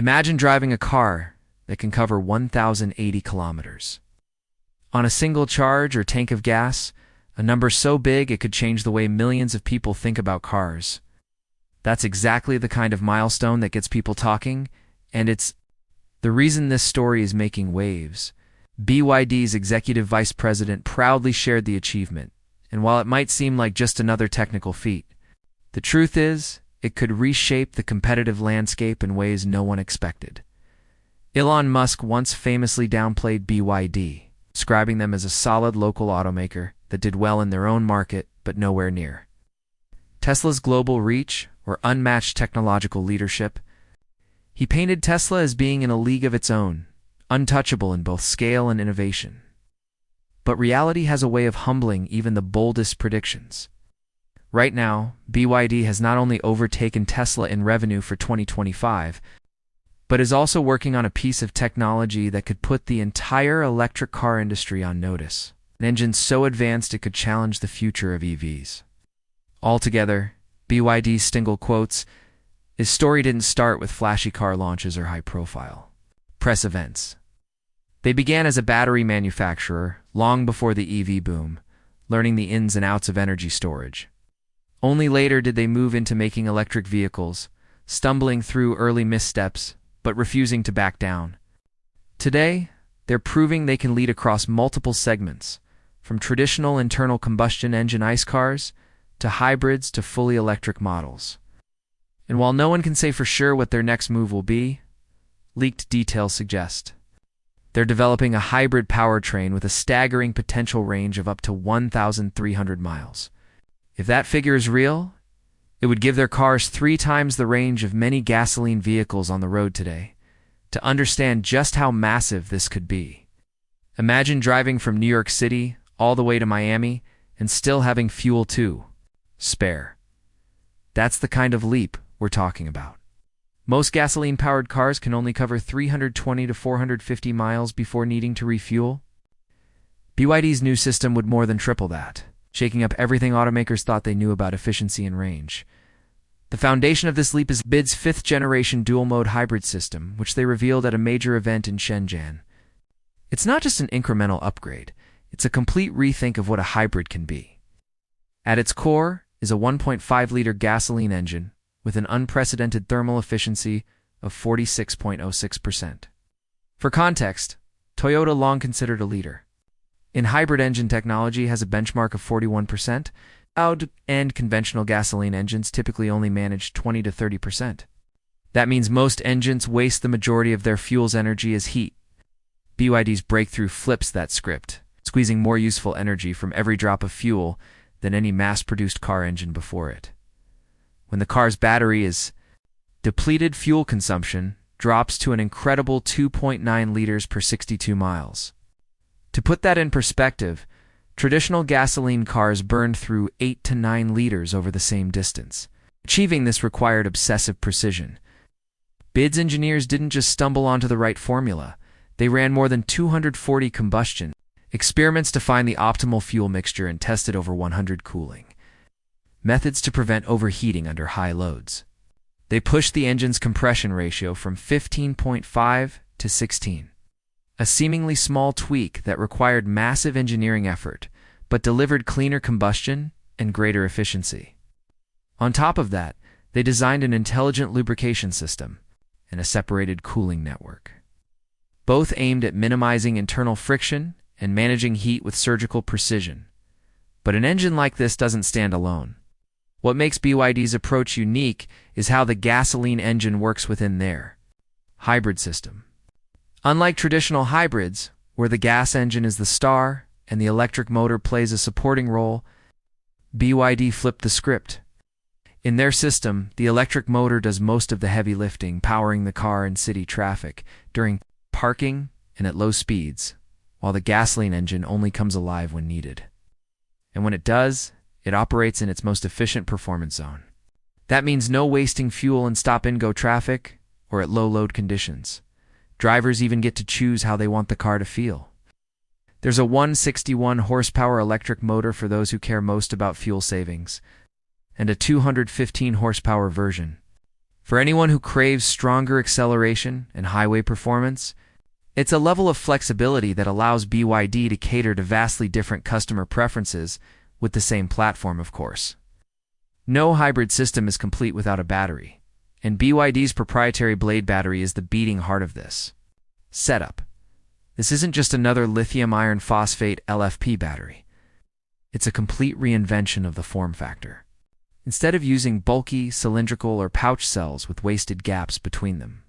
Imagine driving a car that can cover 1,080 kilometers. On a single charge or tank of gas, a number so big it could change the way millions of people think about cars. That's exactly the kind of milestone that gets people talking, and it's the reason this story is making waves. BYD's executive vice president proudly shared the achievement, and while it might seem like just another technical feat, the truth is, it could reshape the competitive landscape in ways no one expected. Elon Musk once famously downplayed BYD, describing them as a solid local automaker that did well in their own market but nowhere near Tesla's global reach or unmatched technological leadership. He painted Tesla as being in a league of its own, untouchable in both scale and innovation. But reality has a way of humbling even the boldest predictions. Right now, BYD has not only overtaken Tesla in revenue for 2025, but is also working on a piece of technology that could put the entire electric car industry on notice. An engine so advanced it could challenge the future of EVs. Altogether, BYD's single quotes, "His story didn't start with flashy car launches or high-profile press events. They began as a battery manufacturer long before the EV boom, learning the ins and outs of energy storage. Only later did they move into making electric vehicles, stumbling through early missteps, but refusing to back down. Today, they're proving they can lead across multiple segments, from traditional internal combustion engine ICE cars to hybrids to fully electric models. And while no one can say for sure what their next move will be, leaked details suggest they're developing a hybrid powertrain with a staggering potential range of up to 1,300 miles. If that figure is real, it would give their cars 3 times the range of many gasoline vehicles on the road today. To understand just how massive this could be, imagine driving from New York City all the way to Miami and still having fuel to spare. That's the kind of leap we're talking about. Most gasoline-powered cars can only cover 320 to 450 miles before needing to refuel. BYD's new system would more than triple that, shaking up everything automakers thought they knew about efficiency and range. The foundation of this leap is BYD's 5th-generation dual-mode hybrid system, which they revealed at a major event in Shenzhen. It's not just an incremental upgrade, it's a complete rethink of what a hybrid can be. At its core is a 1.5-liter gasoline engine with an unprecedented thermal efficiency of 46.06%. For context, Toyota, long considered a leader in hybrid engine technology, has a benchmark of 41%, and conventional gasoline engines typically only manage 20 to 30%. That means most engines waste the majority of their fuel's energy as heat. BYD's breakthrough flips that script, squeezing more useful energy from every drop of fuel than any mass-produced car engine before it. When the car's battery is depleted, fuel consumption drops to an incredible 2.9 liters per 62 miles. To put that in perspective, traditional gasoline cars burned through 8 to 9 liters over the same distance. Achieving this required obsessive precision. BYD's engineers didn't just stumble onto the right formula. They ran more than 240 combustion experiments to find the optimal fuel mixture and tested over 100 cooling methods to prevent overheating under high loads. They pushed the engine's compression ratio from 15.5 to 16. A seemingly small tweak that required massive engineering effort, but delivered cleaner combustion and greater efficiency. On top of that, they designed an intelligent lubrication system and a separated cooling network, both aimed at minimizing internal friction and managing heat with surgical precision. But an engine like this doesn't stand alone. What makes BYD's approach unique is how the gasoline engine works within their hybrid system. Unlike traditional hybrids, where the gas engine is the star and the electric motor plays a supporting role, BYD flipped the script. In their system, the electric motor does most of the heavy lifting, powering the car in city traffic, during parking, and at low speeds, while the gasoline engine only comes alive when needed. And when it does, it operates in its most efficient performance zone. That means no wasting fuel in stop-and-go traffic or at low-load conditions. Drivers even get to choose how they want the car to feel. There's a 161 horsepower electric motor for those who care most about fuel savings, and a 215 horsepower version For anyone who craves stronger acceleration and highway performance, it's a level of flexibility that allows BYD to cater to vastly different customer preferences with the same platform, of course. No hybrid system is complete without a battery, and BYD's proprietary Blade Battery is the beating heart of this. Setup. This isn't just another lithium iron phosphate LFP battery. It's a complete reinvention of the form factor. Instead of using bulky, cylindrical, or pouch cells with wasted gaps between them,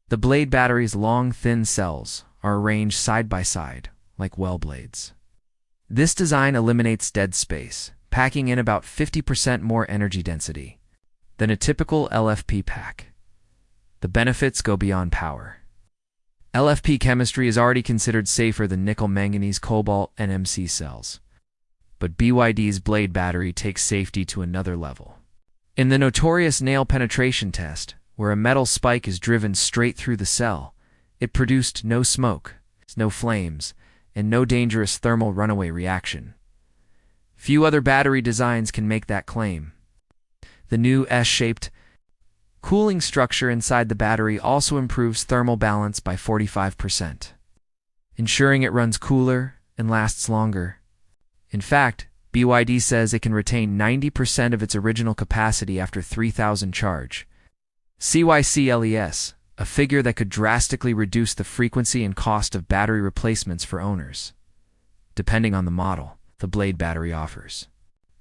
the Blade Battery's long, thin cells are arranged side by side, like well blades. This design eliminates dead space, packing in about 50% more energy density than a typical LFP pack. The benefits go beyond power. LFP chemistry is already considered safer than nickel, manganese, cobalt, and NMC cells. But BYD's Blade Battery takes safety to another level. In the notorious nail penetration test, where a metal spike is driven straight through the cell, it produced no smoke, no flames, and no dangerous thermal runaway reaction. Few other battery designs can make that claim. The new S-shaped cooling structure inside the battery also improves thermal balance by 45%, ensuring it runs cooler and lasts longer. In fact, BYD says it can retain 90% of its original capacity after 3,000 charge. CYCLES, a figure that could drastically reduce the frequency and cost of battery replacements for owners, depending on the model the Blade Battery offers.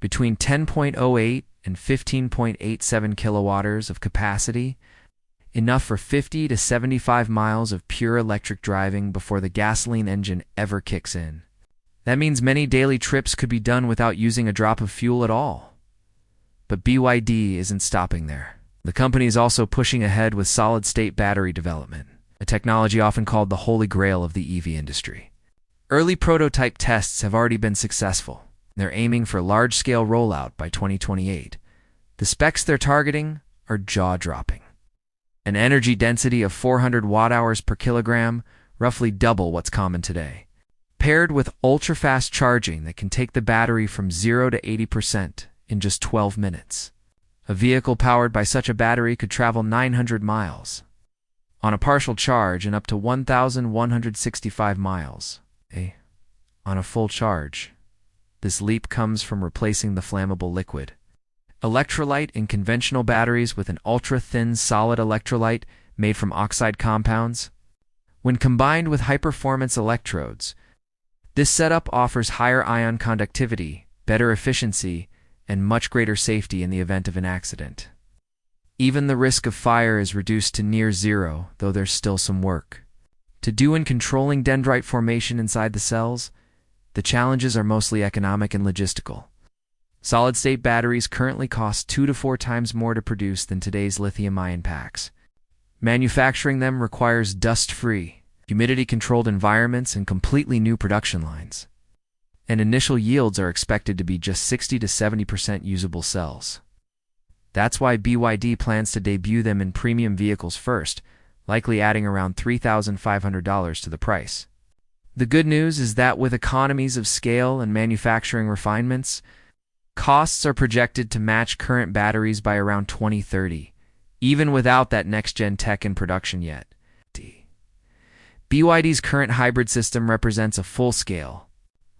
Between 10.08 and 15.87 kilowatts of capacity, enough for 50 to 75 miles of pure electric driving before the gasoline engine ever kicks in. That means many daily trips could be done without using a drop of fuel at all. But BYD isn't stopping there. The company is also pushing ahead with solid-state battery development, a technology often called the holy grail of the EV industry. Early prototype tests have already been successful. They're aiming for large-scale rollout by 2028. The specs they're targeting are jaw-dropping. An energy density of 400 watt-hours per kilogram, roughly double what's common today, paired with ultra-fast charging that can take the battery from 0 to 80% in just 12 minutes. A vehicle powered by such a battery could travel 900 miles on a partial charge and up to 1,165 miles on a full charge. This leap comes from replacing the flammable liquid electrolyte in conventional batteries with an ultra-thin solid electrolyte made from oxide compounds. When combined with high-performance electrodes, this setup offers higher ion conductivity, better efficiency, and much greater safety in the event of an accident. Even the risk of fire is reduced to near zero, though there's still some work to do in controlling dendrite formation inside the cells. The challenges are mostly economic and logistical. Solid-state batteries currently cost 2 to 4 times more to produce than today's lithium-ion packs. Manufacturing them requires dust-free, humidity-controlled environments and completely new production lines. And initial yields are expected to be just 60 to 70% usable cells. That's why BYD plans to debut them in premium vehicles first, likely adding around $3,500 to the price. The good news is that with economies of scale and manufacturing refinements, costs are projected to match current batteries by around 2030, even without that next-gen tech in production yet. BYD's current hybrid system represents a full-scale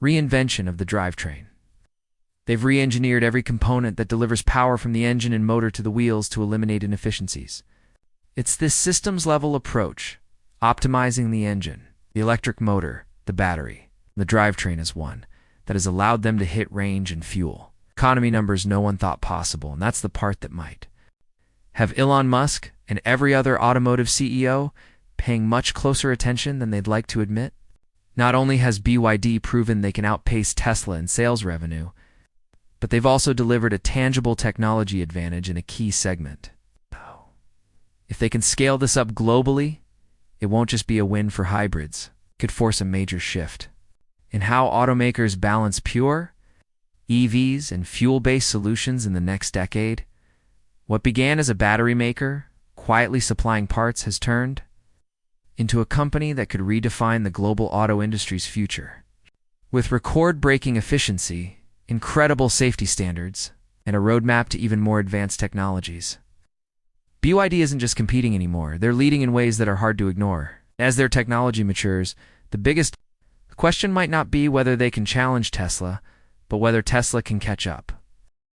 reinvention of the drivetrain. They've re-engineered every component that delivers power from the engine and motor to the wheels to eliminate inefficiencies. It's this systems-level approach, optimizing the engine, the electric motor, the battery, the drivetrain as one, that has allowed them to hit range and fuel economy numbers no one thought possible, and that's the part that might have Elon Musk and every other automotive CEO paying much closer attention than they'd like to admit. Not only has BYD proven they can outpace Tesla in sales revenue, but they've also delivered a tangible technology advantage in a key segment. If they can scale this up globally, it won't just be a win for hybrids. It could force a major shift in how automakers balance pure EVs and fuel-based solutions in the next decade. What began as a battery maker, quietly supplying parts, has turned into a company that could redefine the global auto industry's future. With record-breaking efficiency, incredible safety standards, and a roadmap to even more advanced technologies, BYD isn't just competing anymore, they're leading in ways that are hard to ignore. As their technology matures, the biggest question might not be whether they can challenge Tesla, but whether Tesla can catch up.